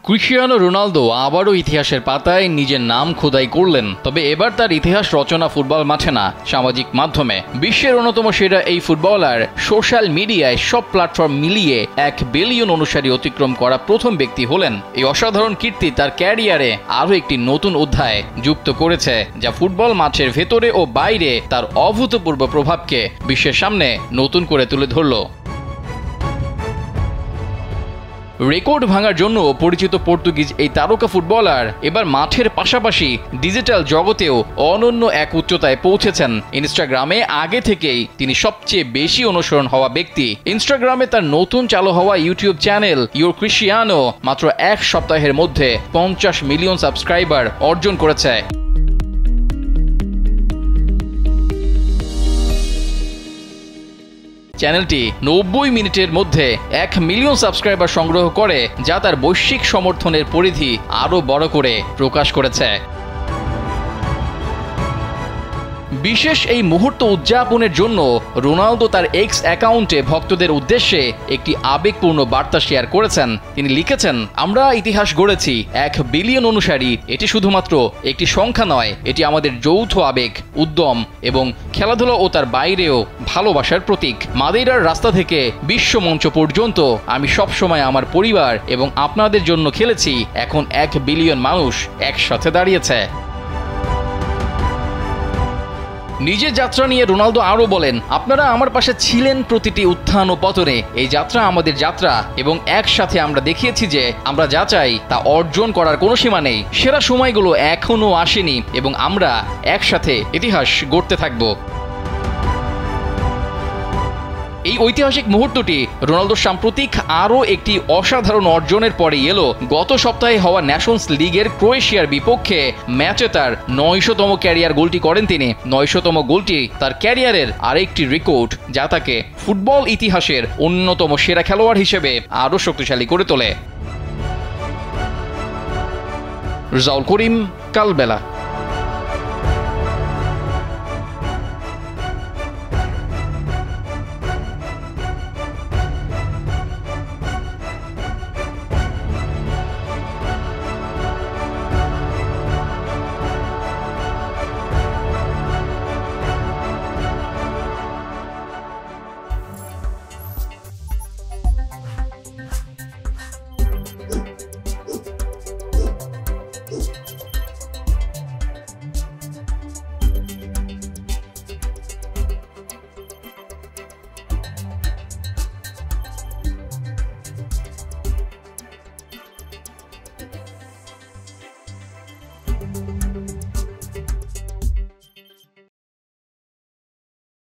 Cristiano Ronaldo আবারও ইতিহাসের পাতায় নিজের নাম খোদাই করলেন। তবে এবার তার ইতিহাস রচনা ফুটবল মাঠে না, সামাজিক মাধ্যমে। বিশ্বের অন্যতম সেরা এই ফুটবলার সোশ্যাল মিডিয়ায় সব প্ল্যাটফর্ম মিলিয়ে 1 বিলিয়ন অনুসারী অতিক্রম করা প্রথম ব্যক্তি হলেন। এই অসাধারণ কীর্তি তার ক্যারিয়ারে আরও একটি নতুন অধ্যায় যুক্ত করেছে, যা ফুটবল মাঠের ভেতরে ও বাইরে তার অভূতপূর্ব প্রভাবকে বিশ্বের সামনে নতুন করে তুলে ধরল। রেকর্ড ভাঙার জন্য পরিচিত পর্তুগিজ এই তারকা ফুটবলার এবার মাঠের পাশাপাশি ডিজিটাল জগতেও অনন্য এক উচ্চতায় পৌঁছেছেন। ইনস্টাগ্রামে আগে থেকেই তিনি সবচেয়ে বেশি অনুসরণ হওয়া ব্যক্তি। ইনস্টাগ্রামে তার নতুন চালু হওয়া ইউটিউব চ্যানেল ইউর ক্রিস্টিয়ানো মাত্র 1 সপ্তাহের মধ্যে 50 মিলিয়ন সাবস্ক্রাইবার অর্জন করেছে। চ্যানেলটি 90 মিনিটের মধ্যে 1 মিলিয়ন সাবস্ক্রাইবার সংগ্রহ করে, যা তার বৈশ্বিক সমর্থনের পরিধি আরও বড় করে প্রকাশ করেছে। বিশেষ এই মুহূর্ত উদযাপনের জন্য রোনালদো তার এক্স অ্যাকাউন্টে ভক্তদের উদ্দেশ্যে একটি আবেগপূর্ণ বার্তা শেয়ার করেছেন। তিনি লিখেছেন, আমরা ইতিহাস গড়েছি 1 বিলিয়ন অনুসারী। এটি শুধুমাত্র একটি সংখ্যা নয়, এটি আমাদের যৌথ আবেগ, উদ্যম এবং খেলাধুলা ও তার বাইরেও ভালোবাসার প্রতীক। মাদেইরার রাস্তা থেকে বিশ্বমঞ্চ পর্যন্ত আমি সবসময় আমার পরিবার এবং আপনাদের জন্য খেলেছি। এখন 1 বিলিয়ন মানুষ একসাথে দাঁড়িয়েছে। নিজের যাত্রা নিয়ে রোনালদো আরও বলেন, আপনারা আমার পাশে ছিলেন প্রতিটি উত্থান ও পতনে। এই যাত্রা আমাদের যাত্রা এবং একসাথে আমরা দেখিয়েছি যে আমরা যা চাই তা অর্জন করার কোনো সীমা নেই। সেরা সময়গুলো এখনও আসেনি এবং আমরা একসাথে ইতিহাস গড়তে থাকব। এই ঐতিহাসিক মুহূর্তটি রোনালদোর সাম্প্রতিক আরও একটি অসাধারণ অর্জনের পরে এলো। গত সপ্তাহে হওয়া ন্যাশনস লিগের ক্রোয়েশিয়ার বিপক্ষে ম্যাচে তার 900তম ক্যারিয়ার গোলটি করেন তিনি। 900তম গোলটি তার ক্যারিয়ারের আরেকটি রেকর্ড, যা তাকে ফুটবল ইতিহাসের অন্যতম সেরা খেলোয়াড় হিসেবে আরও শক্তিশালী করে তোলে। রেজাউল করিম, কালবেলা।